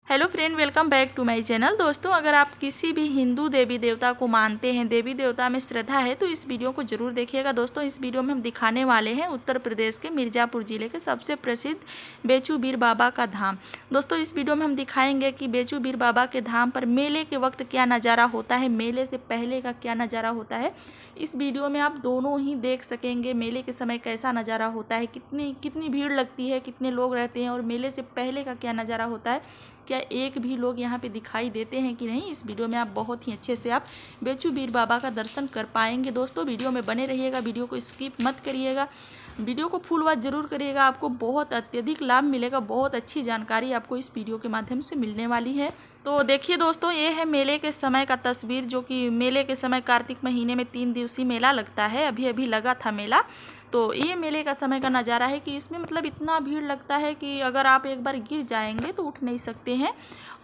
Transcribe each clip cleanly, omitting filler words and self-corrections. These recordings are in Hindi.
Hello friend, welcome back to my channel. दोस्तों, अगर आप किसी भी हिंदू देवी देवता को मानते हैं, देवी देवता में श्रद्धा है, तो इस वीडियो को जरूर देखिएगा। दोस्तों, इस वीडियो में हम दिखाने वाले हैं उत्तर प्रदेश के मिर्ज़ापुर ज़िले के सबसे प्रसिद्ध बेचू बीर बाबा का धाम। दोस्तों, इस वीडियो में हम दिखाएंगे कि बेचू बीर बाबा के धाम पर मेले के वक्त क्या नज़ारा होता है, मेले से पहले का क्या नज़ारा होता है। इस वीडियो में आप दोनों ही देख सकेंगे, मेले के समय कैसा नज़ारा होता है, कितनी भीड़ लगती है, कितने लोग रहते हैं और मेले से पहले का क्या नज़ारा होता है, क्या एक भी लोग यहाँ पे दिखाई देते हैं कि नहीं। इस वीडियो में आप बहुत ही अच्छे से आप बेचू बीर बाबा का दर्शन कर पाएंगे। दोस्तों, वीडियो में बने रहिएगा, वीडियो को स्किप मत करिएगा, वीडियो को फुल वॉच जरूर करिएगा। आपको बहुत अत्यधिक लाभ मिलेगा, बहुत अच्छी जानकारी आपको इस वीडियो के माध्यम से मिलने वाली है। तो देखिए दोस्तों, ये है मेले के समय का तस्वीर, जो कि मेले के समय कार्तिक महीने में 3 दिवसीय मेला लगता है। अभी अभी लगा था मेला। तो ये मेले का समय का नज़ारा है कि इसमें मतलब इतना भीड़ लगता है कि अगर आप एक बार गिर जाएंगे तो उठ नहीं सकते हैं।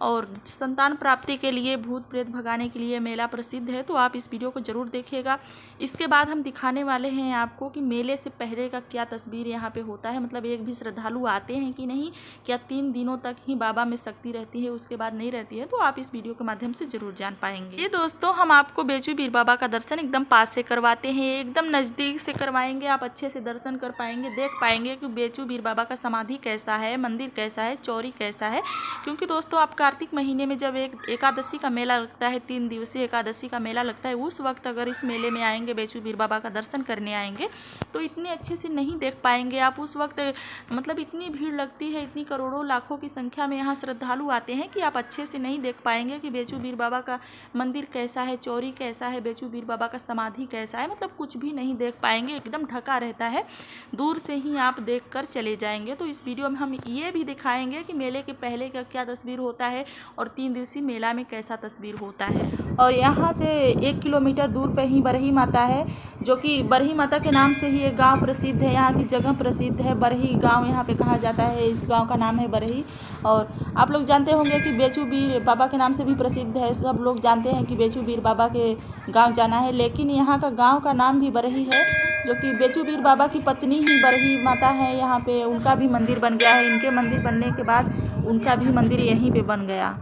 और संतान प्राप्ति के लिए, भूत प्रेत भगाने के लिए मेला प्रसिद्ध है। तो आप इस वीडियो को ज़रूर देखिएगा। इसके बाद हम दिखाने वाले हैं आपको कि मेले से पहले का क्या तस्वीर यहाँ पे होता है, मतलब एक भी श्रद्धालु आते हैं कि नहीं, क्या 3 दिनों तक ही बाबा में शक्ति रहती है, उसके बाद नहीं रहती है। तो आप इस वीडियो के माध्यम से जरूर जान पाएंगे। ये दोस्तों, हम आपको बेचू बीर बाबा का दर्शन एकदम पास से करवाते हैं, एकदम नज़दीक से करवाएंगे। आप अच्छे से दर्शन कर पाएंगे, देख पाएंगे कि बेचू बीर बाबा का समाधि कैसा है, मंदिर कैसा है, चौरी कैसा है। क्योंकि दोस्तों, आप कार्तिक महीने में जब एक एकादशी का मेला लगता है, 3 दिवसीय एकादशी का मेला लगता है, उस वक्त अगर इस मेले में आएंगे, बेचू बीर बाबा का दर्शन करने आएंगे, तो इतने अच्छे से नहीं देख पाएंगे आप। उस वक्त मतलब इतनी भीड़ लगती है, इतनी करोड़ों लाखों की संख्या में यहाँ श्रद्धालु आते हैं कि आप अच्छे से नहीं देख पाएंगे कि बेचू बीर बाबा का मंदिर कैसा है, चौरी कैसा है, बेचू बीर बाबा का समाधि कैसा है, मतलब कुछ भी नहीं देख पाएंगे, एकदम ढका रहता है। दूर से ही आप देखकर चले जाएंगे। तो इस वीडियो में हम ये भी दिखाएंगे कि मेले के पहले का क्या तस्वीर होता है और 3 दिवसीय मेला में कैसा तस्वीर होता है। और यहाँ से 1 किलोमीटर दूर पे ही बरही माता है, जो कि बरही माता के नाम से ही एक गांव प्रसिद्ध है, यहाँ की जगह प्रसिद्ध है। बरही गांव यहाँ पे कहा जाता है, इस गांव का नाम है बरही। और आप लोग जानते होंगे कि बेचू बीर बाबा के नाम से भी प्रसिद्ध है, सब लोग जानते हैं कि बेचू बीर बाबा के गाँव जाना है। लेकिन यहाँ का गाँव का नाम भी बरही है, जो कि बेचू बीर बाबा की पत्नी ही बरही माता है। यहाँ पे उनका भी मंदिर बन गया है, इनके मंदिर बनने के बाद उनका भी मंदिर यहीं पे बन गया।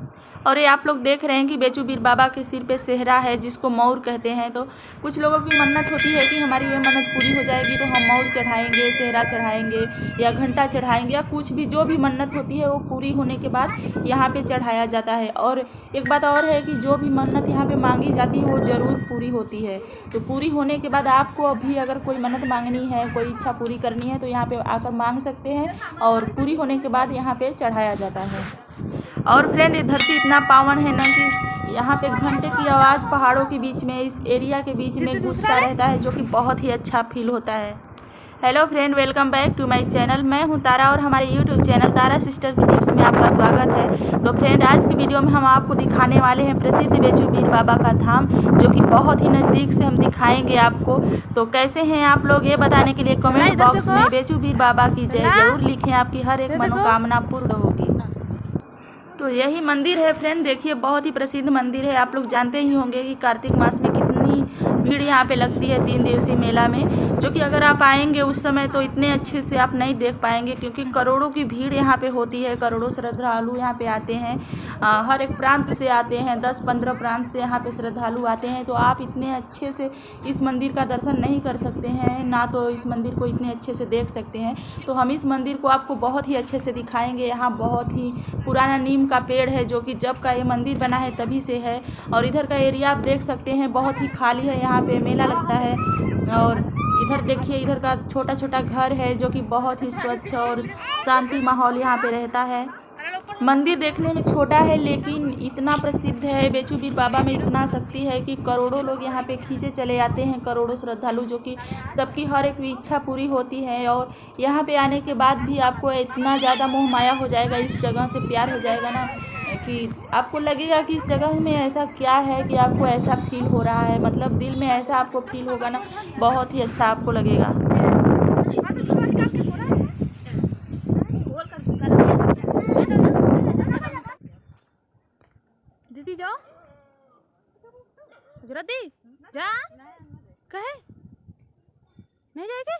और ये आप लोग देख रहे हैं कि बेचू बीर बाबा के सिर पे सेहरा है, जिसको मौर कहते हैं। तो कुछ लोगों की मन्नत होती है कि हमारी ये मन्नत पूरी हो जाएगी तो हम मौर चढ़ाएंगे, सेहरा चढ़ाएंगे या घंटा चढ़ाएंगे, या कुछ भी जो भी मन्नत होती है वो पूरी होने के बाद यहाँ पे चढ़ाया जाता है। और एक बात और है कि जो भी मन्नत यहाँ पे मांगी जाती है वो ज़रूर पूरी होती है। तो पूरी होने के बाद आपको अभी अगर कोई मन्नत मांगनी है, कोई इच्छा पूरी करनी है, तो यहाँ पे आकर मांग सकते हैं और पूरी होने के बाद यहाँ पे चढ़ाया जाता है। और फ्रेंड, ये धरती इतना पावन है ना कि यहाँ पे घंटे की आवाज़ पहाड़ों के बीच में, इस एरिया के बीच में गूंजता रहता है, जो कि बहुत ही अच्छा फील होता है। Hello friend, welcome back to my channel. मैं हूँ तारा और हमारे यूट्यूब चैनल तारा सिस्टर की टिप्स में आपका स्वागत है। तो फ्रेंड, आज की वीडियो में हम आपको दिखाने वाले हैं प्रसिद्ध बेचू बीर बाबा का धाम, जो कि बहुत ही नज़दीक से हम दिखाएंगे आपको। तो कैसे हैं आप लोग, ये बताने के लिए कमेंट बॉक्स में बेचू बीर बाबा की जय जरूर लिखें, आपकी हर एक मनोकामना पूर्ण होगी। तो यही मंदिर है फ्रेंड, देखिए बहुत ही प्रसिद्ध मंदिर है। आप लोग जानते ही होंगे कि कार्तिक मास में कितनी भीड़ यहाँ पे लगती है 3 दिवसीय मेला में, जो कि अगर आप आएंगे उस समय तो इतने अच्छे से आप नहीं देख पाएंगे, क्योंकि करोड़ों की भीड़ यहाँ पे होती है। करोड़ों श्रद्धालु यहाँ पे आते हैं, हर एक प्रांत से आते हैं, 10-15 प्रांत से यहाँ पे श्रद्धालु आते हैं। तो आप इतने अच्छे से इस मंदिर का दर्शन नहीं कर सकते हैं, ना तो इस मंदिर को इतने अच्छे से देख सकते हैं। तो हम इस मंदिर को आपको बहुत ही अच्छे से दिखाएंगे। यहाँ बहुत ही पुराना नीम का पेड़ है, जो कि जब का ये मंदिर बना है तभी से है। और इधर का एरिया आप देख सकते हैं, बहुत ही खाली है, यहाँ पे मेला लगता है। और इधर देखिए, इधर का छोटा छोटा घर है, जो कि बहुत ही स्वच्छ और शांति माहौल यहाँ पे रहता है। मंदिर देखने में छोटा है, लेकिन इतना प्रसिद्ध है, बेचू बीर बाबा में इतना शक्ति है कि करोड़ों लोग यहाँ पे खींचे चले आते हैं, करोड़ों श्रद्धालु, जो कि सबकी हर एक इच्छा पूरी होती है। और यहाँ पे आने के बाद भी आपको इतना ज़्यादा मोह माया हो जाएगा, इस जगह से प्यार हो जाएगा ना, कि आपको लगेगा कि इस जगह में ऐसा क्या है कि आपको ऐसा फील हो रहा है, मतलब दिल में ऐसा आपको फील होगा ना, बहुत ही अच्छा आपको लगेगा। दीदी जाओ, जरा दी जा, कहे नहीं जाएगी।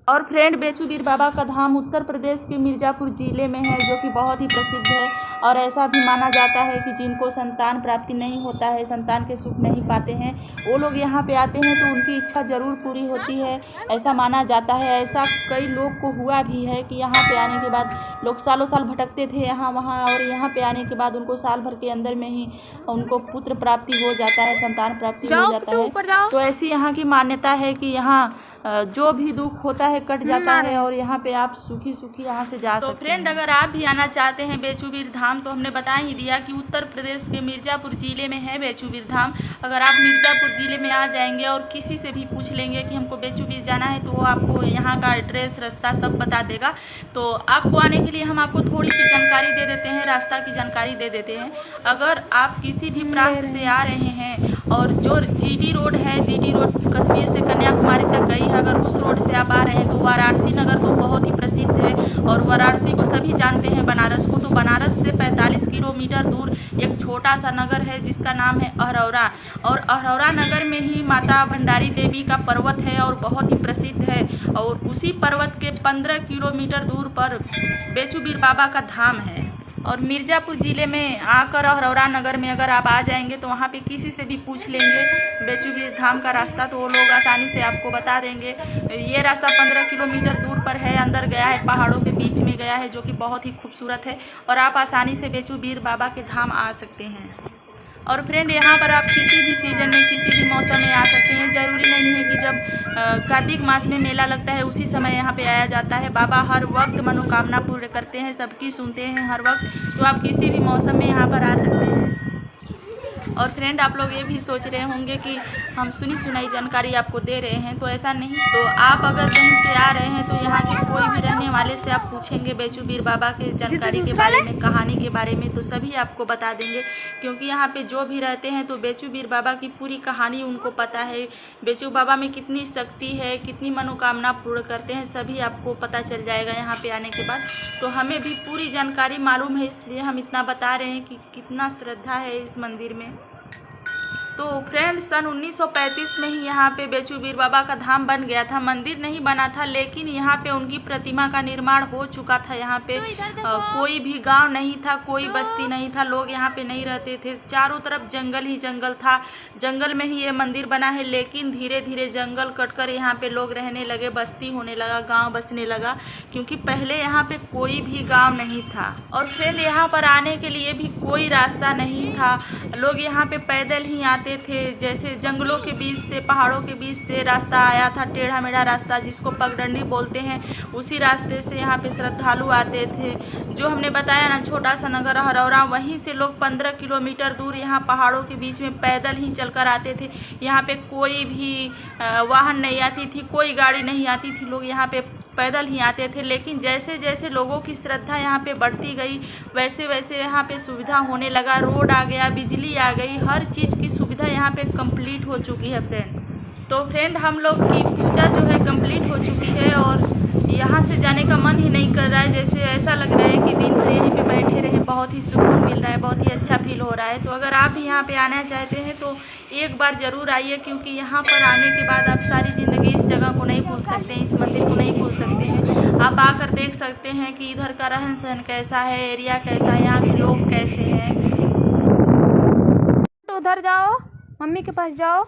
और फ्रेंड, बेचू बीर बाबा का धाम उत्तर प्रदेश के मिर्ज़ापुर ज़िले में है, जो कि बहुत ही प्रसिद्ध है। और ऐसा भी माना जाता है कि जिनको संतान प्राप्ति नहीं होता है, संतान के सुख नहीं पाते हैं, वो लोग यहाँ पे आते हैं तो उनकी इच्छा ज़रूर पूरी होती है, ऐसा माना जाता है। ऐसा कई लोग को हुआ भी है कि यहाँ पे आने के बाद लोग सालों साल भटकते थे यहाँ वहाँ, और यहाँ पे आने के बाद उनको साल भर के अंदर में ही उनको पुत्र प्राप्ति हो जाता है, संतान प्राप्ति हो जाता है। तो ऐसी यहाँ की मान्यता है कि यहाँ जो भी दुख होता है कट जाता है और यहाँ पे आप सुखी सुखी यहाँ से जा सकते हैं। तो फ्रेंड, अगर आप भी आना चाहते हैं बेचूवीर धाम, तो हमने बता ही दिया कि उत्तर प्रदेश के मिर्ज़ापुर ज़िले में है बेचूवीर धाम। अगर आप मिर्ज़ापुर ज़िले में आ जाएंगे और किसी से भी पूछ लेंगे कि हमको बेचूवीर जाना है, तो वो आपको यहाँ का एड्रेस, रास्ता सब बता देगा। तो आपको आने के लिए हम आपको थोड़ी सी जानकारी दे देते हैं, रास्ता की जानकारी दे देते हैं। अगर आप किसी भी प्रांत से आ रहे हैं और जो जीडी रोड है, जीडी रोड कश्मीर से कन्याकुमारी तक गई है, अगर उस रोड से आप आ रहे हैं तो वाराणसी नगर तो बहुत ही प्रसिद्ध है और वाराणसी को सभी जानते हैं, बनारस को। तो बनारस से 45 किलोमीटर दूर एक छोटा सा नगर है जिसका नाम है अहरौरा, और अहरौरा नगर में ही माता भंडारी देवी का पर्वत है और बहुत ही प्रसिद्ध है। और उसी पर्वत के 15 किलोमीटर दूर पर बेचूवीर बाबा का धाम है। और मिर्ज़ापुर ज़िले में आकर अहरौरा नगर में अगर आप आ जाएंगे तो वहाँ पे किसी से भी पूछ लेंगे बेचूवीर धाम का रास्ता, तो वो लोग आसानी से आपको बता देंगे। ये रास्ता 15 किलोमीटर दूर पर है, अंदर गया है, पहाड़ों के बीच में गया है, जो कि बहुत ही खूबसूरत है और आप आसानी से बेचूवीर बाबा के धाम आ सकते हैं। और फ्रेंड, यहाँ पर आप किसी भी सीज़न में, किसी भी मौसम में आ सकते हैं। ज़रूरी नहीं है कि जब कार्तिक मास में मेला लगता है उसी समय यहाँ पे आया जाता है। बाबा हर वक्त मनोकामना पूर्ण करते हैं, सबकी सुनते हैं हर वक्त, तो आप किसी भी मौसम में यहाँ पर आ सकते हैं। और फ्रेंड, आप लोग ये भी सोच रहे होंगे कि हम सुनी सुनाई जानकारी आपको दे रहे हैं, तो ऐसा नहीं। तो आप अगर कहीं से आ रहे हैं तो यहाँ के कोई भी रहने वाले से आप पूछेंगे बेचूवीर बाबा के जानकारी के बारे में, कहानी के बारे में, तो सभी आपको बता देंगे। क्योंकि यहाँ पे जो भी रहते हैं तो बेचूवीर बाबा की पूरी कहानी उनको पता है। बेचू बाबा में कितनी शक्ति है, कितनी मनोकामना पूर्ण करते हैं, सभी आपको पता चल जाएगा यहाँ पे आने के बाद। तो हमें भी पूरी जानकारी मालूम है, इसलिए हम इतना बता रहे हैं कि कितना श्रद्धा है इस मंदिर में। तो फ्रेंड, सन 1935 में ही यहाँ पे बेचूवीर बाबा का धाम बन गया था। मंदिर नहीं बना था, लेकिन यहाँ पे उनकी प्रतिमा का निर्माण हो चुका था। यहाँ पे कोई भी गांव नहीं था, कोई बस्ती नहीं था, लोग यहाँ पे नहीं रहते थे, चारों तरफ जंगल ही जंगल था। जंगल में ही ये मंदिर बना है, लेकिन धीरे धीरे जंगल कटकर यहाँ पे लोग रहने लगे, बस्ती होने लगा, गाँव बसने लगा, क्योंकि पहले यहाँ पे कोई भी गाँव नहीं था। और फ्रेंड, यहाँ पर आने के लिए भी कोई रास्ता नहीं था, लोग यहाँ पे पैदल ही आते थे। जैसे जंगलों के बीच से, पहाड़ों के बीच से रास्ता आया था, टेढ़ा मेढ़ा रास्ता जिसको पगडंडी बोलते हैं, उसी रास्ते से यहाँ पे श्रद्धालु आते थे। जो हमने बताया ना, छोटा सा नगर अहरौरा, वहीं से लोग 15 किलोमीटर दूर यहाँ पहाड़ों के बीच में पैदल ही चलकर आते थे। यहाँ पे कोई भी वाहन नहीं आती थी, कोई गाड़ी नहीं आती थी, लोग यहाँ पे पैदल ही आते थे। लेकिन जैसे जैसे लोगों की श्रद्धा यहाँ पे बढ़ती गई, वैसे वैसे यहाँ पे सुविधा होने लगा, रोड आ गया, बिजली आ गई, हर चीज़ की सुविधा यहाँ पे कंप्लीट हो चुकी है फ्रेंड। तो फ्रेंड, हम लोग की पूजा जो है कंप्लीट हो चुकी है और यहाँ से जाने का मन ही नहीं कर रहा है। जैसे ऐसा लग रहा है कि दिन भर यहीं पे बैठे रहे, बहुत ही सुकून मिल रहा है, बहुत ही अच्छा फील हो रहा है। तो अगर आप भी यहाँ पे आना चाहते हैं तो एक बार ज़रूर आइए, क्योंकि यहाँ पर आने के बाद आप सारी ज़िंदगी इस जगह को नहीं भूल सकते हैं, इस मंदिर को नहीं भूल सकते हैं। आप आकर देख सकते हैं कि इधर का रहन सहन कैसा है, एरिया कैसा है, यहाँ के लोग कैसे हैं। उधर जाओ, मम्मी के पास जाओ।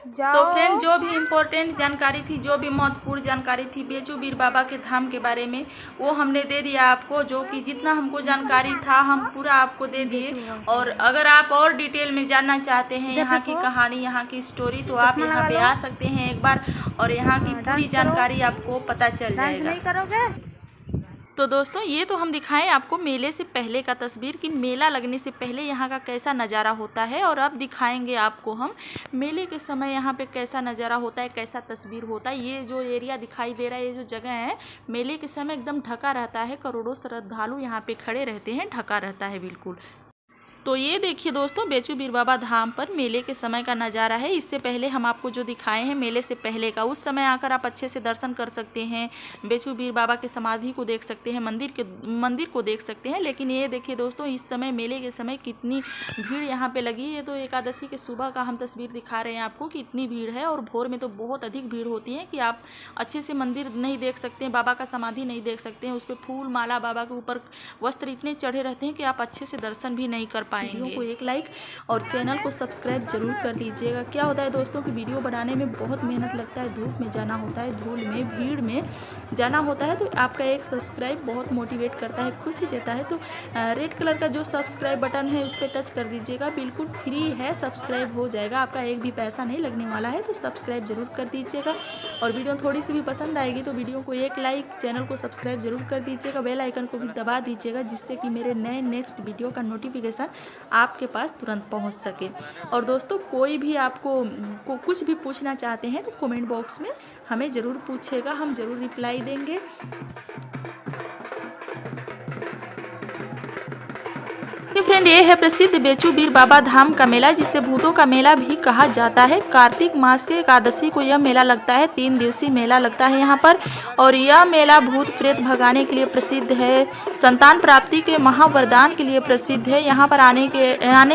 तो फ्रेंड, जो भी इम्पोर्टेंट जानकारी थी, जो भी महत्वपूर्ण जानकारी थी बेचूवीर बाबा के धाम के बारे में, वो हमने दे दिया आपको। जो कि जितना हमको जानकारी था हम पूरा आपको दे दिए। और अगर आप और डिटेल में जानना चाहते हैं यहाँ की कहानी, यहाँ की स्टोरी, तो आप यहाँ पे आ सकते हैं एक बार, और यहाँ की पूरी जानकारी आपको पता चल जाएगा। तो दोस्तों, ये तो हम दिखाएं आपको मेले से पहले का तस्वीर कि मेला लगने से पहले यहाँ का कैसा नज़ारा होता है, और अब दिखाएंगे आपको हम मेले के समय यहाँ पे कैसा नज़ारा होता है, कैसा तस्वीर होता है। ये जो एरिया दिखाई दे रहा है, ये जो जगह है, मेले के समय एकदम ढका रहता है, करोड़ों श्रद्धालु यहाँ पे खड़े रहते हैं, ढका रहता है बिल्कुल। तो ये देखिए दोस्तों, बेचू बीर बाबा धाम पर मेले के समय का नज़ारा है। इससे पहले हम आपको जो दिखाए हैं मेले से पहले का, उस समय आकर आप अच्छे से दर्शन कर सकते हैं, बेचू बीर बाबा के समाधि को देख सकते हैं, मंदिर को देख सकते हैं। लेकिन ये देखिए दोस्तों, इस समय मेले के समय कितनी भीड़ यहाँ पे लगी है। तो एकादशी के सुबह का हम तस्वीर दिखा रहे हैं आपको कि इतनी भीड़ है, और भोर में तो बहुत अधिक भीड़ होती है कि आप अच्छे से मंदिर नहीं देख सकते हैं, बाबा का समाधि नहीं देख सकते हैं। उस पर फूल माला, बाबा के ऊपर वस्त्र इतने चढ़े रहते हैं कि आप अच्छे से दर्शन भी नहीं कर पाएंगे। वीडियो को एक लाइक और चैनल को सब्सक्राइब जरूर कर लीजिएगा। क्या होता है दोस्तों कि वीडियो बनाने में बहुत मेहनत लगता है, धूप में जाना होता है, धूल में, भीड़ में जाना होता है, तो आपका एक सब्सक्राइब बहुत मोटिवेट करता है, खुशी देता है। तो रेड कलर का जो सब्सक्राइब बटन है उस पर टच कर दीजिएगा, बिल्कुल फ्री है, सब्सक्राइब हो जाएगा, आपका एक भी पैसा नहीं लगने वाला है। तो सब्सक्राइब जरूर कर दीजिएगा। और वीडियो थोड़ी सी भी पसंद आएगी तो वीडियो को एक लाइक, चैनल को सब्सक्राइब जरूर कर दीजिएगा, बेल आइकन को भी दबा दीजिएगा, जिससे कि मेरे नए नेक्स्ट वीडियो का नोटिफिकेशन आपके पास तुरंत पहुंच सके। और दोस्तों, कोई भी आपको कुछ भी पूछना चाहते हैं तो कमेंट बॉक्स में हमें ज़रूर पूछिएगा, हम ज़रूर रिप्लाई देंगे। फ्रेंड, ये है प्रसिद्ध बेचू बीर बाबा धाम का मेला, जिसे भूतों का मेला भी कहा जाता है। कार्तिक मास के एकादशी को यह मेला लगता है, 3 दिवसीय मेला लगता है यहाँ पर। और यह मेला भूत प्रेत भगाने के लिए प्रसिद्ध है, संतान प्राप्ति के महावरदान के लिए प्रसिद्ध है। यहाँ पर आने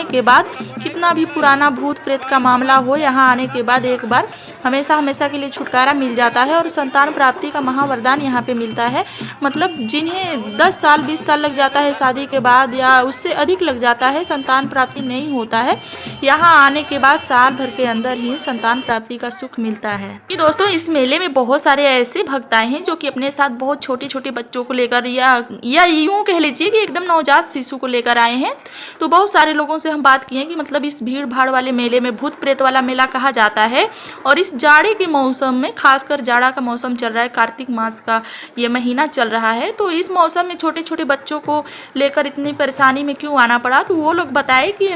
के बाद कितना भी पुराना भूत प्रेत का मामला हो, यहाँ आने के बाद एक बार हमेशा के लिए छुटकारा मिल जाता है, और संतान प्राप्ति का महावरदान यहाँ पे मिलता है। मतलब जिन्हें 10 साल 20 साल लग जाता है शादी के बाद, या उससे अधिक लग जाता है, संतान प्राप्ति नहीं होता है, यहाँ आने के बाद साल भर के अंदर ही संतान प्राप्ति का सुख मिलता है। कि दोस्तों, इस मेले में बहुत सारे ऐसे भक्त आए हैं जो कि अपने साथ बहुत छोटे छोटे बच्चों को लेकर, या यूं कह लीजिए कि एकदम नवजात शिशु को लेकर आए हैं। तो बहुत सारे लोगों से हम बात किए कि मतलब इस भीड़ भाड़ वाले मेले में भूत प्रेत वाला मेला कहा जाता है। और इस जाड़े के मौसम में, खासकर जाड़ा का मौसम चल रहा है, कार्तिक मास का ये महीना चल रहा है, तो इस मौसम में छोटे छोटे बच्चों को लेकर इतनी परेशानी में क्यों आना पड़ा। तो वो लोग बताए कि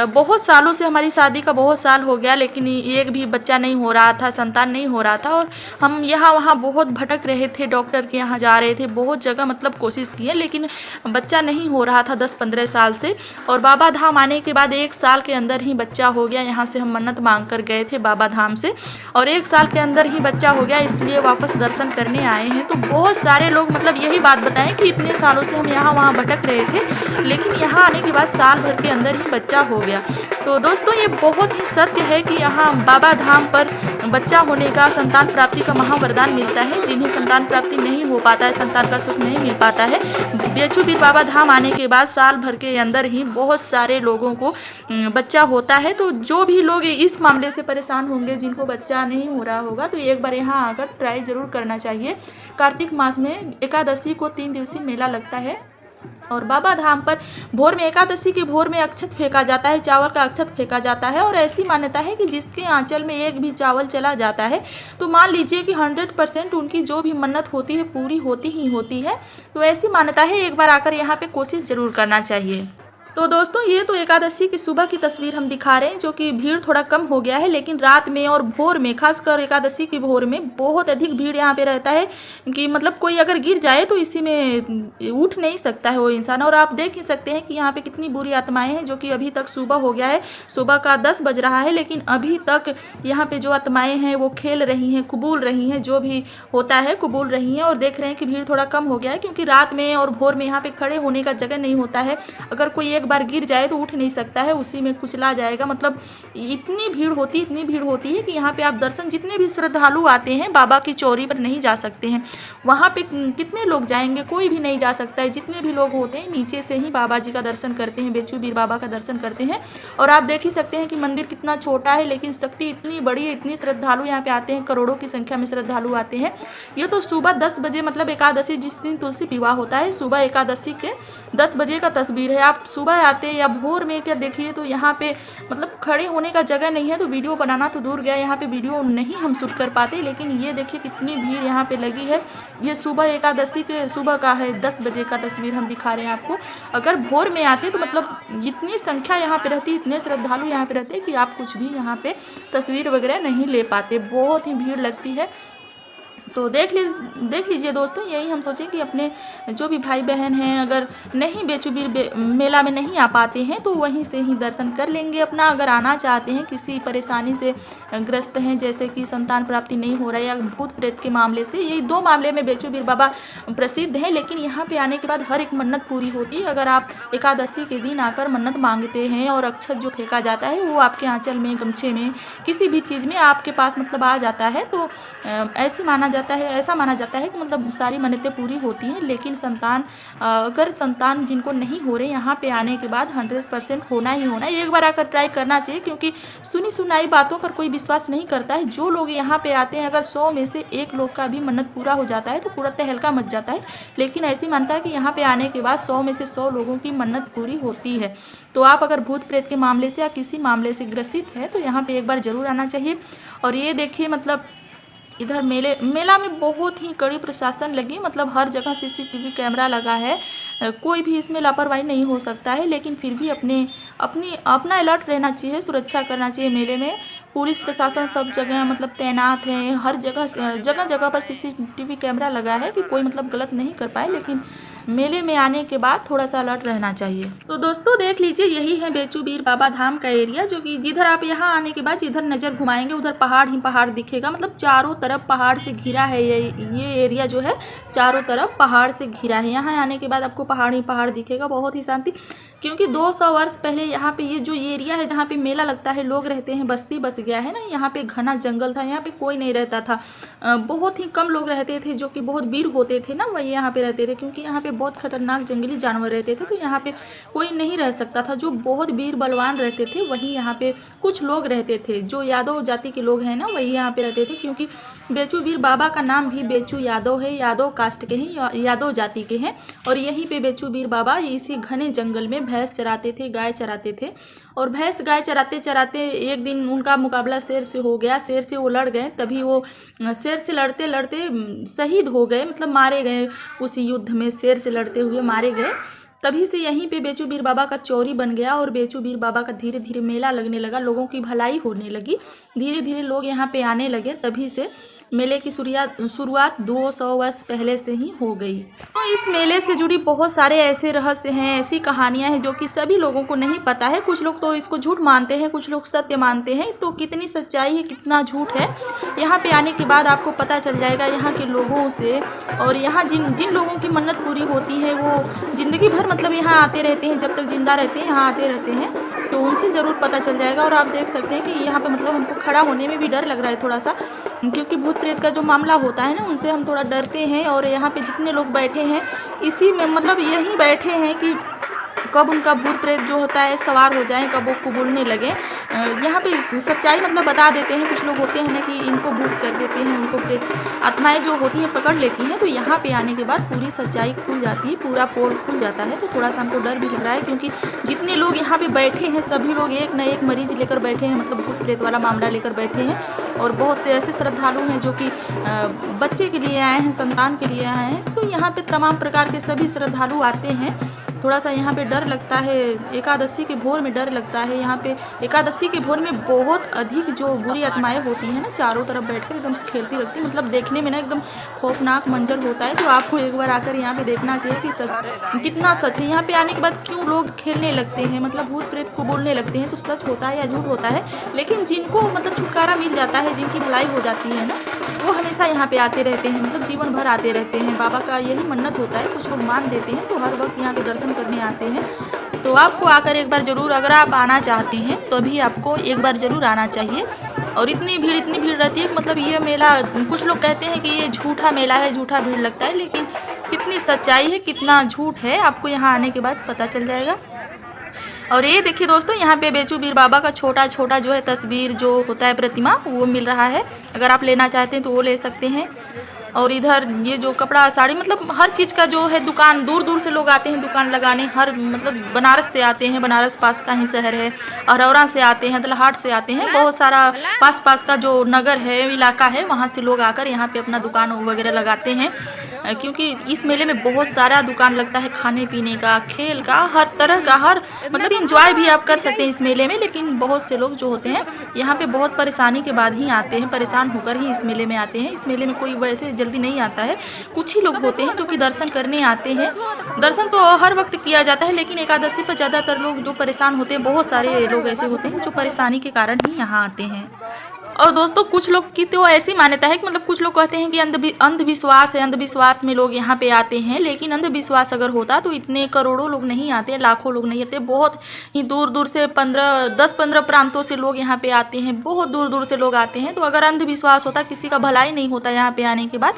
बहुत सालों से, हमारी शादी का बहुत साल हो गया, लेकिन एक भी बच्चा नहीं हो रहा था, संतान नहीं हो रहा था, और हम यहाँ वहाँ बहुत भटक रहे थे, डॉक्टर के यहाँ जा रहे थे, बहुत जगह मतलब कोशिश की है, लेकिन बच्चा नहीं हो रहा था 10-15 साल से। और बाबा धाम आने के बाद 1 साल के अंदर ही बच्चा हो गया। यहाँ से हम मन्नत मांग कर गए थे बाबा धाम से, और 1 साल के अंदर ही बच्चा हो गया, इसलिए वापस दर्शन करने आए हैं। तो बहुत सारे लोग मतलब यही बात बताएं कि इतने सालों से हम यहाँ वहाँ भटक रहे थे, लेकिन यहाँ आने के बाद साल भर के अंदर ही बच्चा हो गया। तो दोस्तों, ये बहुत ही सत्य है कि यहाँ बाबा धाम पर बच्चा होने का, संतान प्राप्ति का महावरदान मिलता है। जिन्हें संतान प्राप्ति नहीं हो पाता है, संतान का सुख नहीं मिल पाता है, बेचू बीर बाबा धाम आने के बाद साल भर के अंदर ही बहुत सारे लोगों को बच्चा होता है। तो जो भी लोग इस मामले से परेशान होंगे, जिनको बच्चा नहीं हो रहा होगा, तो एक बार यहाँ आकर ट्राई जरूर करना चाहिए। कार्तिक मास में एकादशी को 3 दिवसीय मेला लगता है, और बाबा धाम पर भोर में, एकादशी के भोर में अक्षत फेंका जाता है, चावल का अक्षत फेंका जाता है। और ऐसी मान्यता है कि जिसके आंचल में एक भी चावल चला जाता है, तो मान लीजिए कि 100% उनकी जो भी मन्नत होती है पूरी होती ही होती है। तो ऐसी मान्यता है, एक बार आकर यहाँ पे कोशिश जरूर करना चाहिए। तो दोस्तों, ये तो एकादशी की सुबह की तस्वीर हम दिखा रहे हैं, जो कि भीड़ थोड़ा कम हो गया है, लेकिन रात में और भोर में, खासकर एकादशी की भोर में बहुत अधिक भीड़ यहाँ पे रहता है कि मतलब कोई अगर गिर जाए तो इसी में उठ नहीं सकता है वो इंसान। और आप देख ही सकते हैं कि यहाँ पे कितनी बुरी आत्माएं हैं, जो कि अभी तक सुबह हो गया है, सुबह का 10 बज रहा है, लेकिन अभी तक यहाँ पे जो आत्माएं हैं वो खेल रही हैं, कुबूल रही हैं, जो भी होता है कुबूल रही हैं। और देख रहे हैं कि भीड़ थोड़ा कम हो गया है, क्योंकि रात में और भोर में यहाँ पे खड़े होने का जगह नहीं होता है। अगर कोई एक बार गिर जाए तो उठ नहीं सकता है, उसी में कुचला जाएगा। मतलब इतनी भीड़ होती है कि यहाँ पे आप दर्शन, जितने भी श्रद्धालु आते हैं बाबा की चौरी पर नहीं जा सकते हैं। वहाँ पे कितने लोग जाएंगे, कोई भी नहीं जा सकता है। जितने भी लोग होते हैं नीचे से ही बाबा जी का दर्शन करते हैं, बेचू बीर बाबा का दर्शन करते हैं। और आप देख ही सकते हैं कि मंदिर कितना छोटा है, लेकिन शक्ति इतनी बड़ी है, इतनी श्रद्धालु यहाँ पे आते हैं, करोड़ों की संख्या में श्रद्धालु आते हैं। ये तो सुबह 10 बजे, मतलब एकादशी जिस दिन तुलसी विवाह होता है, सुबह एकादशी के 10 बजे का तस्वीर है। आप सुबह आते या भोर में क्या देखिए, तो यहाँ पे मतलब खड़े होने का जगह नहीं है, तो वीडियो बनाना तो दूर गया, यहाँ पे वीडियो नहीं हम शूट कर पाते। लेकिन ये देखिए कितनी भीड़ यहाँ पे लगी है। ये सुबह एकादशी के सुबह का है, 10 बजे का तस्वीर हम दिखा रहे हैं आपको। अगर भोर में आते तो मतलब इतनी संख्या यहाँ पे रहती, इतने श्रद्धालु यहाँ पे रहते कि आप कुछ भी यहाँ पे तस्वीर वगैरह नहीं ले पाते, बहुत ही भीड़ लगती है। तो देख लीजिए दोस्तों, यही हम सोचें कि अपने जो भी भाई बहन हैं अगर नहीं बेचूबीर मेला में नहीं आ पाते हैं तो वहीं से ही दर्शन कर लेंगे अपना। अगर आना चाहते हैं, किसी परेशानी से ग्रस्त हैं जैसे कि संतान प्राप्ति नहीं हो रहा है या भूत प्रेत के मामले से, यही 2 मामले में बेचूबीर बाबा प्रसिद्ध हैं। लेकिन यहाँ पे आने के बाद हर एक मन्नत पूरी होती है। अगर आप एकादशी के दिन आकर मन्नत मांगते हैं और अक्षत जो फेंका जाता है वो आपके आंचल में, गमछे में, किसी भी चीज़ में आपके पास मतलब आ जाता है, तो ऐसा माना जाता है कि मतलब सारी मन्नतें पूरी होती हैं। लेकिन अगर संतान जिनको नहीं हो रहे, यहाँ पे आने के बाद 100% होना ही होना है। एक बार आकर ट्राई करना चाहिए, क्योंकि सुनी सुनाई बातों पर कोई विश्वास नहीं करता है। जो लोग यहाँ पे आते हैं, अगर 100 में से 1 लोग का भी मन्नत पूरा हो जाता है तो पूरा तहलका मच जाता है। लेकिन ऐसी मानता है कि यहाँ पे आने के बाद 100 में से 100 लोगों की मन्नत पूरी होती है। तो आप अगर भूत प्रेत के मामले से या किसी मामले से ग्रसित है तो यहाँ पे एक बार जरूर आना चाहिए। और ये देखिए, मतलब इधर मेला में बहुत ही कड़ी प्रशासन लगी, मतलब हर जगह CCTV कैमरा लगा है। कोई भी इसमें लापरवाही नहीं हो सकता है। लेकिन फिर भी अपना अलर्ट रहना चाहिए, सुरक्षा करना चाहिए। मेले में पुलिस प्रशासन सब जगह मतलब तैनात है। हर जगह पर CCTV कैमरा लगा है कि कोई मतलब गलत नहीं कर पाए। लेकिन मेले में आने के बाद थोड़ा सा अलर्ट रहना चाहिए। तो दोस्तों देख लीजिए, यही है बेचूबीर बाबा धाम का एरिया, जो कि जिधर आप यहाँ आने के बाद जिधर नज़र घुमाएंगे उधर पहाड़ ही पहाड़ दिखेगा। मतलब चारों तरफ पहाड़ से घिरा है। ये एरिया जो है चारों तरफ पहाड़ से घिरा है। यहाँ आने के बाद आपको पहाड़ ही पहाड़ दिखेगा, बहुत ही शांति। क्योंकि 200 वर्ष पहले यहाँ पे ये जो एरिया है जहाँ पे मेला लगता है, लोग रहते हैं, बस्ती बस गया है ना। यहाँ पे घना जंगल था, यहाँ पे कोई नहीं रहता था। बहुत ही कम लोग रहते थे जो कि बहुत वीर होते थे ना, वही यहाँ पे रहते थे। क्योंकि यहाँ पे बहुत खतरनाक जंगली जानवर रहते थे, तो यहाँ पे कोई नहीं रह सकता था। जो बहुत वीर बलवान रहते थे वही यहाँ पे कुछ लोग रहते थे। जो यादव जाति के लोग हैं ना, वही यहाँ पे रहते थे। क्योंकि बेचूबीर बाबा का नाम भी बेचू यादव है, यादव कास्ट के हैं, यादव जाति के हैं। और यहीं पे बेचूबीर बाबा इसी घने जंगल में भैंस चराते थे, गाय चराते थे। और भैंस गाय चराते चराते एक दिन उनका मुकाबला शेर से हो गया। शेर से वो लड़ गए, तभी वो शेर से लड़ते लड़ते शहीद हो गए, मतलब मारे गए। उस युद्ध में शेर से लड़ते हुए मारे गए। तभी से यहीं पे बेचूबीर बाबा का चौरी बन गया और बेचूबीर बाबा का धीरे धीरे मेला लगने लगा, लोगों की भलाई होने लगी, धीरे धीरे लोग यहाँ पे आने लगे। तभी से मेले की शुरुआत 200 वर्ष पहले से ही हो गई। तो इस मेले से जुड़ी बहुत सारे ऐसे रहस्य हैं, ऐसी कहानियां हैं जो कि सभी लोगों को नहीं पता है। कुछ लोग तो इसको झूठ मानते हैं, कुछ लोग सत्य मानते हैं। तो कितनी सच्चाई है, कितना झूठ है, यहाँ पे आने के बाद आपको पता चल जाएगा यहाँ के लोगों से। और यहाँ जिन लोगों की मन्नत पूरी होती है वो ज़िंदगी भर मतलब यहाँ आते रहते हैं, जब तक जिंदा रहते हैं यहाँ आते रहते हैं। तो उनसे ज़रूर पता चल जाएगा। और आप देख सकते हैं कि यहाँ पे मतलब हमको खड़ा होने में भी डर लग रहा है थोड़ा सा, क्योंकि भूत प्रेत का जो मामला होता है ना, उनसे हम थोड़ा डरते हैं। और यहाँ पे जितने लोग बैठे हैं इसी में मतलब यही बैठे हैं कि कब उनका भूत प्रेत जो होता है सवार हो जाए, कब वो कुबुलने लगे। यहाँ पे सच्चाई मतलब बता देते हैं। कुछ लोग होते हैं ना कि इनको भूत कर देते हैं, उनको प्रेत आत्माएं जो होती हैं पकड़ लेती हैं। तो यहाँ पे आने के बाद पूरी सच्चाई खुल जाती है, पूरा पोल खुल जाता है। तो थोड़ा सा हमको डर भी लग रहा है, क्योंकि जितने लोग यहाँ पे बैठे हैं सभी लोग एक न एक मरीज लेकर बैठे हैं, मतलब भूत प्रेत वाला मामला लेकर बैठे हैं। और बहुत से ऐसे श्रद्धालु हैं जो कि बच्चे के लिए आए हैं, संतान के लिए आए हैं। तो यहाँ पे तमाम प्रकार के सभी श्रद्धालु आते हैं। थोड़ा सा यहाँ पे डर लगता है, एकादशी के भोर में डर लगता है। यहाँ पे एकादशी के भोर में बहुत अधिक जो बुरी आत्माएं होती हैं ना, चारों तरफ बैठकर एकदम खेलती रहती, मतलब देखने में ना एकदम खौफनाक मंजर होता है। तो आपको एक बार आकर यहाँ पे देखना चाहिए कि कितना सच है। यहाँ पे आने के बाद क्यों लोग खेलने लगते हैं, मतलब भूत प्रेत को बोलने लगते हैं, तो सच होता है या झूठ होता है। लेकिन जिनको मतलब छुटकारा मिल जाता है, जिनकी भलाई हो जाती है ना, वो हमेशा यहाँ पे आते रहते हैं, मतलब जीवन भर आते रहते हैं। बाबा का यही मन्नत होता है, कुछ लोग मान देते हैं तो हर वक्त यहाँ पे दर्शन करने आते हैं। तो आपको आकर एक बार ज़रूर, अगर आप आना चाहते हैं तो भी आपको एक बार ज़रूर आना चाहिए। और इतनी भीड़ रहती है, मतलब ये मेला, कुछ लोग कहते हैं कि ये झूठा मेला है, झूठा भीड़ लगता है, लेकिन कितनी सच्चाई है कितना झूठ है आपको यहाँ आने के बाद पता चल जाएगा। और ये देखिए दोस्तों, यहाँ पे बेचूबीर बाबा का छोटा छोटा जो है तस्वीर जो होता है प्रतिमा, वो मिल रहा है। अगर आप लेना चाहते हैं तो वो ले सकते हैं। और इधर ये जो कपड़ा साड़ी, मतलब हर चीज़ का जो है दुकान, दूर दूर से लोग आते हैं दुकान लगाने। हर मतलब बनारस से आते हैं, बनारस पास का ही शहर है। अरौरा से आते हैं, दलहाट से आते हैं, बहुत सारा पास का जो नगर है, इलाका है, वहाँ से लोग आकर यहाँ पे अपना दुकान वगैरह लगाते हैं। क्योंकि इस मेले में बहुत सारा दुकान लगता है, खाने पीने का, खेल का, हर तरह का, हर मतलब इंजॉय भी आप कर सकते हैं इस मेले में। लेकिन बहुत से लोग जो होते हैं यहाँ पे बहुत परेशानी के बाद ही आते हैं, परेशान होकर ही इस मेले में आते हैं। इस मेले में कोई वैसे जल्दी नहीं आता है, कुछ ही लोग होते हैं जो कि दर्शन करने आते हैं। दर्शन तो हर वक्त किया जाता है, लेकिन एकादशी पर ज़्यादातर लोग जो परेशान होते हैं, बहुत सारे लोग ऐसे होते हैं जो परेशानी के कारण ही यहाँ आते हैं। और दोस्तों कुछ लोग की तो ऐसी मान्यता है कि मतलब कुछ लोग कहते हैं कि अंधविश्वास है, अंधविश्वास में लोग यहाँ पे आते हैं। लेकिन अंधविश्वास अगर होता तो इतने करोड़ों लोग नहीं आते, लाखों लोग नहीं आते। बहुत ही दूर दूर से 10-15 प्रांतों से लोग यहाँ पे आते हैं, बहुत दूर दूर से लोग आते हैं। तो अगर अंधविश्वास होता, किसी का भलाई नहीं होता यहाँ पे आने के बाद,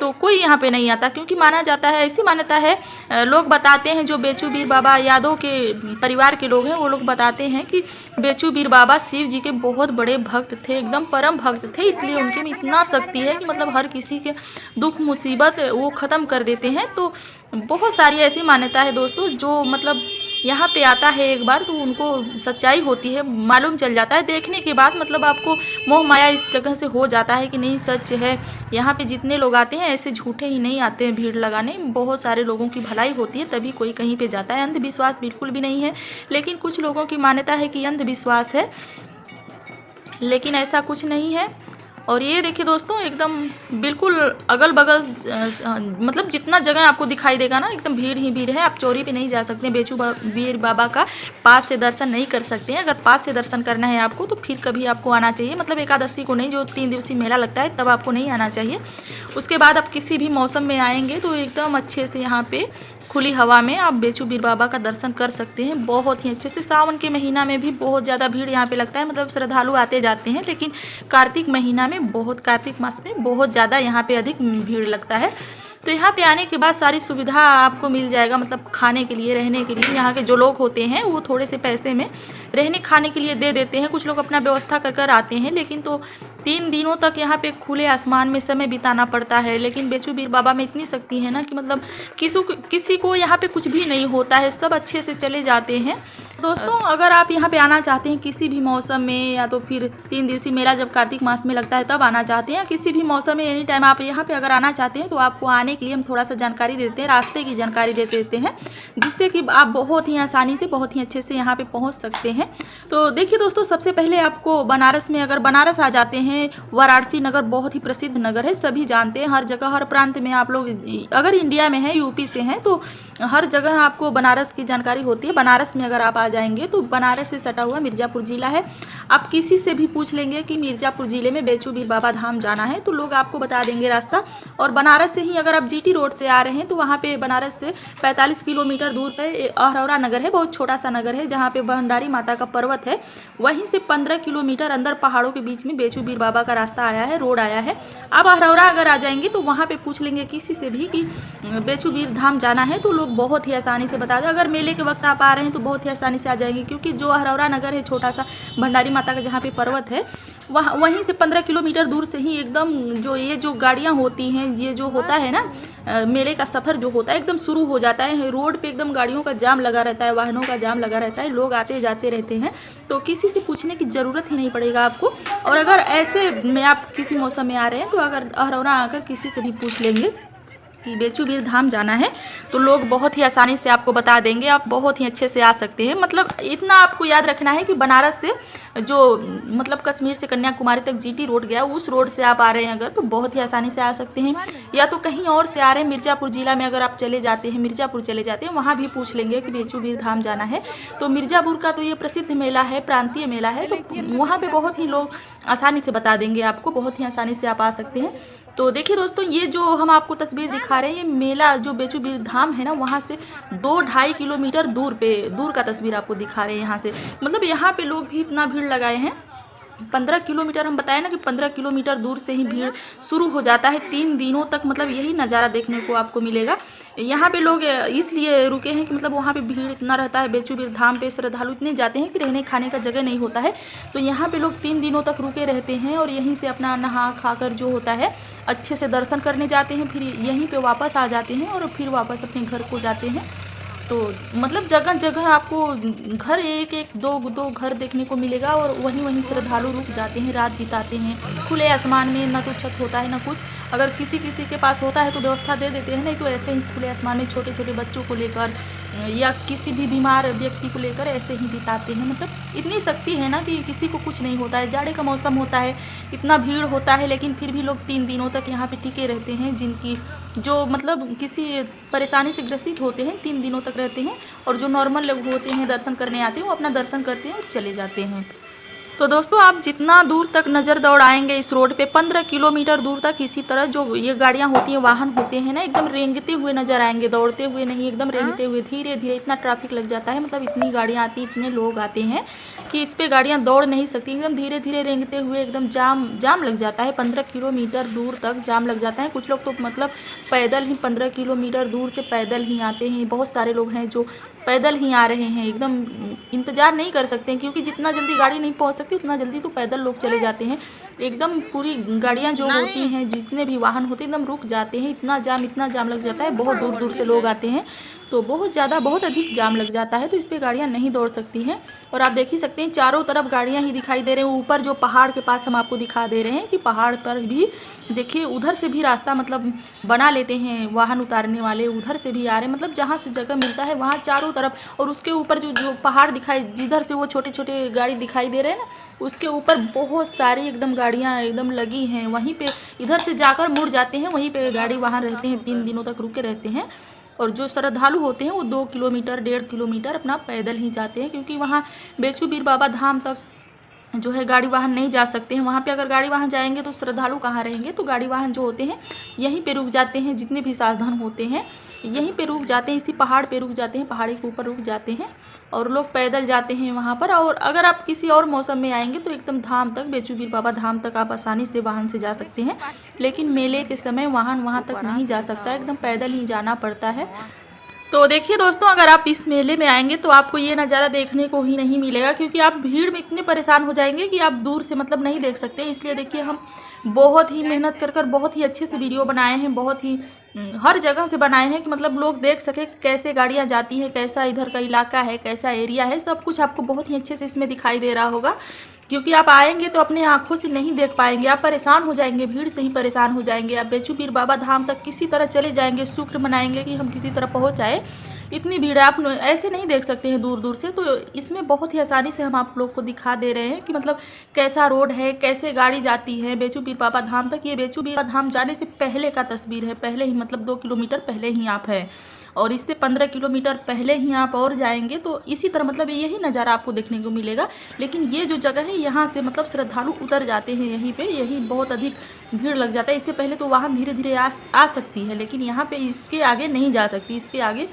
तो कोई यहाँ पे नहीं आता। क्योंकि माना जाता है, ऐसी मान्यता है, लोग बताते हैं, जो बेचू बीर बाबा यादव के परिवार के लोग हैं वो लोग बताते हैं कि बेचू बीर बाबा शिव जी के बहुत बड़े भक्त थे, एकदम परम भक्त थे। इसलिए उनके में इतना शक्ति है कि मतलब हर किसी के दुख मुसीबत वो ख़त्म कर देते हैं। तो बहुत सारी ऐसी मान्यता है दोस्तों, जो मतलब यहाँ पे आता है एक बार तो उनको सच्चाई होती है, मालूम चल जाता है। देखने के बाद मतलब आपको मोह माया इस जगह से हो जाता है कि नहीं सच है। यहाँ पे जितने लोग आते हैं ऐसे झूठे ही नहीं आते हैं भीड़ लगाने, बहुत सारे लोगों की भलाई होती है तभी कोई कहीं पे जाता है। अंधविश्वास बिल्कुल भी नहीं है, लेकिन कुछ लोगों की मान्यता है कि अंधविश्वास है, लेकिन ऐसा कुछ नहीं है। और ये देखिए दोस्तों, एकदम बिल्कुल अगल बगल मतलब जितना जगह आपको दिखाई देगा ना, एकदम भीड़ ही भीड़ है। आप चोरी पे नहीं जा सकते, बेचू बीर बाबा का पास से दर्शन नहीं कर सकते हैं। अगर पास से दर्शन करना है आपको तो फिर कभी आपको आना चाहिए, मतलब एकादशी को नहीं, जो 3 दिवसीय मेला लगता है तब आपको नहीं आना चाहिए। उसके बाद आप किसी भी मौसम में आएंगे तो एकदम अच्छे से यहाँ पे खुली हवा में आप बेचू बीर बाबा का दर्शन कर सकते हैं बहुत ही अच्छे से। सावन के महीना में भी बहुत ज़्यादा भीड़ यहाँ पे लगता है, मतलब श्रद्धालु आते जाते हैं। लेकिन कार्तिक महीना में कार्तिक मास में बहुत ज़्यादा यहाँ पे अधिक भीड़ लगता है। तो यहाँ पे आने के बाद सारी सुविधा आपको मिल जाएगा, मतलब खाने के लिए, रहने के लिए। यहाँ के जो लोग होते हैं वो थोड़े से पैसे में रहने खाने के लिए दे देते हैं, कुछ लोग अपना व्यवस्था कर कर आते हैं। लेकिन तो 3 दिनों तक यहाँ पे खुले आसमान में समय बिताना पड़ता है। लेकिन बेचू बीर बाबा में इतनी शक्ति है ना कि मतलब किसी को यहाँ पे कुछ भी नहीं होता है, सब अच्छे से चले जाते हैं। दोस्तों अगर आप यहाँ पे आना चाहते हैं किसी भी मौसम में, या तो फिर 3 दिवसीय मेला जब कार्तिक मास में लगता है तब आना चाहते हैं, या किसी भी मौसम में एनी टाइम आप यहाँ पे अगर आना चाहते हैं, तो आपको आने के लिए हम थोड़ा सा जानकारी देते हैं, रास्ते की जानकारी दे देते हैं, जिससे कि आप बहुत ही आसानी से, बहुत ही अच्छे से यहाँ पे पहुँच सकते हैं। तो देखिए दोस्तों, सबसे पहले आपको बनारस में, अगर बनारस आ जाते हैं, वाराणसी नगर बहुत ही प्रसिद्ध नगर है, सभी जानते हैं। हर जगह, हर प्रांत में आप लोग अगर इंडिया में हैं, यूपी से हैं, तो हर जगह आपको बनारस की जानकारी होती है। बनारस में अगर आप आ जाएंगे तो बनारस से सटा हुआ मिर्ज़ापुर जिला है। आप किसी से भी पूछ लेंगे कि मिर्ज़ापुर जिले में बेचू बीर बाबा धाम जाना है तो लोग आपको बता देंगे रास्ता। और बनारस से ही अगर आप जीटी रोड से आ रहे हैं तो वहाँ पे बनारस से 45 किलोमीटर दूर पे अहरौरा नगर है, बहुत छोटा सा नगर है, जहाँ पे भंडारी माता का पर्वत है। वहीं से 15 किलोमीटर अंदर पहाड़ों के बीच में बेचू बीर बाबा का रास्ता आया है, रोड आया है। आप अहरौरा अगर आ जाएंगे तो वहाँ पे पूछ लेंगे किसी से भी कि बेचू बीर धाम जाना है, तो लोग बहुत ही आसानी से बता दें। अगर मेले के वक्त आप आ रहे हैं तो बहुत ही आसानी से आ जाएंगे, क्योंकि जो अहरौरा नगर है छोटा सा, भंडारी माता का जहाँ पे पर्वत है, वहीं से 15 किलोमीटर दूर से ही एकदम जो गाड़ियाँ होती हैं, ये जो होता है ना मेले का सफ़र जो होता है एकदम शुरू हो जाता है। रोड पे एकदम गाड़ियों का जाम लगा रहता है, वाहनों का जाम लगा रहता है, लोग आते जाते रहते हैं। तो किसी से पूछने की ज़रूरत ही नहीं पड़ेगा आपको। और अगर ऐसे में आप किसी मौसम में आ रहे हैं तो अगर अहरौरा आकर किसी से भी पूछ लेंगे कि बेचू बीर धाम जाना है तो लोग बहुत ही आसानी से आपको बता देंगे, आप बहुत ही अच्छे से आ सकते हैं। मतलब इतना आपको याद रखना है कि बनारस से जो मतलब कश्मीर से कन्याकुमारी तक जीटी रोड गया, उस रोड से आप आ रहे हैं अगर, तो बहुत ही आसानी से आ सकते हैं। या तो कहीं और से आ रहे हैं, मिर्ज़ापुर जिला में अगर आप चले जाते हैं, मिर्ज़ापुर चले जाते हैं, वहाँ भी पूछ लेंगे कि बेचू बीर धाम जाना है। तो मिर्ज़ापुर का तो ये प्रसिद्ध मेला है, प्रांतीय मेला है, तो वहाँ पर बहुत ही लोग आसानी से बता देंगे आपको, बहुत ही आसानी से आप आ सकते हैं। तो देखिए दोस्तों, ये जो हम आपको तस्वीर दिखा रहे हैं, ये मेला जो बेचू बीर धाम है ना, वहाँ से 2-2.5 किलोमीटर दूर का तस्वीर आपको दिखा रहे हैं यहाँ से। मतलब यहाँ पे लोग भी इतना भीड़ लगाए हैं। 15 किलोमीटर, हम बताए ना कि 15 किलोमीटर दूर से ही भीड़ शुरू हो जाता है। 3 दिनों तक मतलब यही नज़ारा देखने को आपको मिलेगा। यहाँ पे लोग इसलिए रुके हैं कि मतलब वहाँ पे भीड़ इतना रहता है, बेचू बीर धाम पे श्रद्धालु इतने जाते हैं कि रहने खाने का जगह नहीं होता है। तो यहाँ पे लोग 3 दिनों तक रुके रहते हैं और यहीं से अपना नहा खाकर जो होता है अच्छे से दर्शन करने जाते हैं, फिर यहीं पे वापस आ जाते हैं और फिर वापस अपने घर को जाते हैं। तो मतलब जगह जगह आपको घर एक एक दो दो घर देखने को मिलेगा और वहीं वहीं श्रद्धालु रुक जाते हैं, रात बिताते हैं खुले आसमान में। ना तो छत होता है ना कुछ, अगर किसी किसी के पास होता है तो व्यवस्था दे देते हैं, नहीं तो ऐसे ही खुले आसमान में छोटे छोटे बच्चों को लेकर या किसी भी बीमार व्यक्ति को लेकर ऐसे ही बिताते हैं। मतलब इतनी शक्ति है ना कि किसी को कुछ नहीं होता है। जाड़े का मौसम होता है, इतना भीड़ होता है, लेकिन फिर भी लोग 3 दिनों तक यहाँ पे टिके रहते हैं। जिनकी जो मतलब किसी परेशानी से ग्रसित होते हैं 3 दिनों तक रहते हैं, और जो नॉर्मल लोग होते हैं दर्शन करने आते हैं वो अपना दर्शन करते हैं और चले जाते हैं। तो दोस्तों आप जितना दूर तक नज़र दौड़ाएंगे इस रोड पे 15 किलोमीटर दूर तक इसी तरह जो ये गाड़ियाँ होती हैं, वाहन होते हैं ना, एकदम रेंगते हुए नजर आएंगे, दौड़ते हुए नहीं, एकदम रेंगते हुए धीरे धीरे। इतना ट्रैफिक लग जाता है, मतलब इतनी गाड़ियाँ आती हैं, इतने लोग आते हैं कि इस पर गाड़ियाँ दौड़ नहीं सकती, एकदम धीरे धीरे रेंगते हुए एकदम जाम लग जाता है। 15 किलोमीटर दूर तक जाम लग जाता है। कुछ लोग तो मतलब पैदल ही 15 किलोमीटर दूर से पैदल ही आते हैं। बहुत सारे लोग हैं जो पैदल ही आ रहे हैं, एकदम इंतज़ार नहीं कर सकते हैं, क्योंकि जितना जल्दी गाड़ी नहीं पहुंच सकती उतना जल्दी तो पैदल लोग चले जाते हैं। एकदम पूरी गाड़ियां जो होती हैं, जितने भी वाहन होते हैं एकदम रुक जाते हैं। इतना जाम लग जाता है, बहुत दूर दूर से लोग आते हैं तो बहुत अधिक जाम लग जाता है, तो इस पर गाड़ियाँ नहीं दौड़ सकती हैं। और आप देख ही सकते हैं चारों तरफ गाड़ियाँ ही दिखाई दे रहे हैं। ऊपर जो पहाड़ के पास हम आपको दिखा दे रहे हैं कि पहाड़ पर भी देखिए उधर से भी रास्ता मतलब बना लेते हैं वाहन उतारने वाले, उधर से भी आ रहे हैं, मतलब जहाँ से जगह मिलता है वहाँ चारों तरफ। और उसके ऊपर जो पहाड़ दिखाई, जिधर से वो छोटे छोटे गाड़ी दिखाई दे रहे हैं ना, उसके ऊपर बहुत सारी एकदम गाड़ियाँ एकदम लगी हैं। वहीं पे इधर से जाकर मुड़ जाते हैं, वहीं पे गाड़ी वहाँ रहते हैं, 3 दिनों तक रुके रहते हैं। और जो श्रद्धालु होते हैं वो 2 किलोमीटर 1.5 किलोमीटर अपना पैदल ही जाते हैं, क्योंकि वहाँ बेचू बीर बाबा धाम तक जो है गाड़ी वाहन नहीं जा सकते हैं। वहाँ पे अगर गाड़ी वाहन जाएंगे तो श्रद्धालु कहाँ रहेंगे, तो गाड़ी वाहन जो होते हैं यहीं पे रुक जाते हैं। जितने भी साधन होते हैं यहीं पे रुक जाते हैं, इसी पहाड़ पे रुक जाते हैं, पहाड़ी के ऊपर रुक जाते हैं और लोग पैदल जाते हैं वहाँ पर। और अगर आप किसी और मौसम में आएंगे तो एकदम धाम तक, बेचू बीर बाबा धाम तक आप आसानी से वाहन से जा सकते हैं, लेकिन मेले के समय वाहन वहाँ तक नहीं जा सकता, एकदम पैदल ही जाना पड़ता है। तो देखिए दोस्तों, अगर आप इस मेले में आएंगे तो आपको ये नज़ारा देखने को ही नहीं मिलेगा, क्योंकि आप भीड़ में इतने परेशान हो जाएंगे कि आप दूर से मतलब नहीं देख सकते। इसलिए देखिए हम बहुत ही मेहनत कर बहुत ही अच्छे से वीडियो बनाए हैं, बहुत ही हर जगह से बनाए हैं कि मतलब लोग देख सके कैसे गाड़ियाँ जाती हैं, कैसा इधर का इलाका है, कैसा एरिया है, सब कुछ आपको बहुत ही अच्छे से इसमें दिखाई दे रहा होगा। क्योंकि आप आएंगे तो अपने आँखों से नहीं देख पाएंगे, आप परेशान हो जाएंगे, भीड़ से ही परेशान हो जाएंगे। आप बेचू बीर बाबा धाम तक किसी तरह चले जाएंगे, शुक्र मनाएंगे कि हम किसी तरह पहुँच आए। इतनी भीड़ है, आप ऐसे नहीं देख सकते हैं दूर दूर से। तो इसमें बहुत ही आसानी से हम आप लोग को दिखा दे रहे हैं कि मतलब कैसा रोड है, कैसे गाड़ी जाती है बेचू बीर बाबा धाम तक। ये बेचू बीर बाबा धाम जाने से पहले का तस्वीर है, पहले ही मतलब 2 किलोमीटर पहले ही आप है, और इससे 15 किलोमीटर पहले ही आप और जाएंगे तो इसी तरह मतलब यही नज़ारा आपको देखने को मिलेगा। लेकिन ये जो जगह है यहाँ से मतलब श्रद्धालु उतर जाते हैं यहीं पे, यही बहुत अधिक भीड़ लग जाता है। इससे पहले तो वाहन धीरे धीरे आ सकती है, लेकिन यहाँ पे इसके आगे नहीं जा सकती, इसके आगे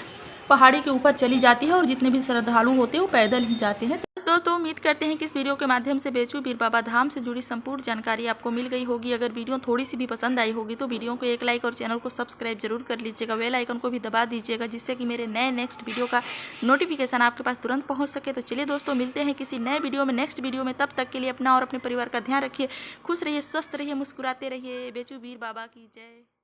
पहाड़ी के ऊपर चली जाती है और जितने भी श्रद्धालु होते हैं वो पैदल ही जाते हैं। दोस्तों उम्मीद करते हैं कि इस वीडियो के माध्यम से बेचू बीर बाबा धाम से जुड़ी संपूर्ण जानकारी आपको मिल गई होगी। अगर वीडियो थोड़ी सी भी पसंद आई होगी तो वीडियो को एक लाइक और चैनल को सब्सक्राइब जरूर कर लीजिएगा, बेल आइकन को भी दबा दीजिएगा, जिससे कि मेरे नए नेक्स्ट वीडियो का नोटिफिकेशन आपके पास तुरंत पहुंच सके। तो चलिए दोस्तों, मिलते हैं किसी नए वीडियो में, नेक्स्ट वीडियो में। तब तक के लिए अपना और अपने परिवार का ध्यान रखिए, खुश रहिए, स्वस्थ रहिए, मुस्कुराते रहिए। बेचू बीर बाबा की जय।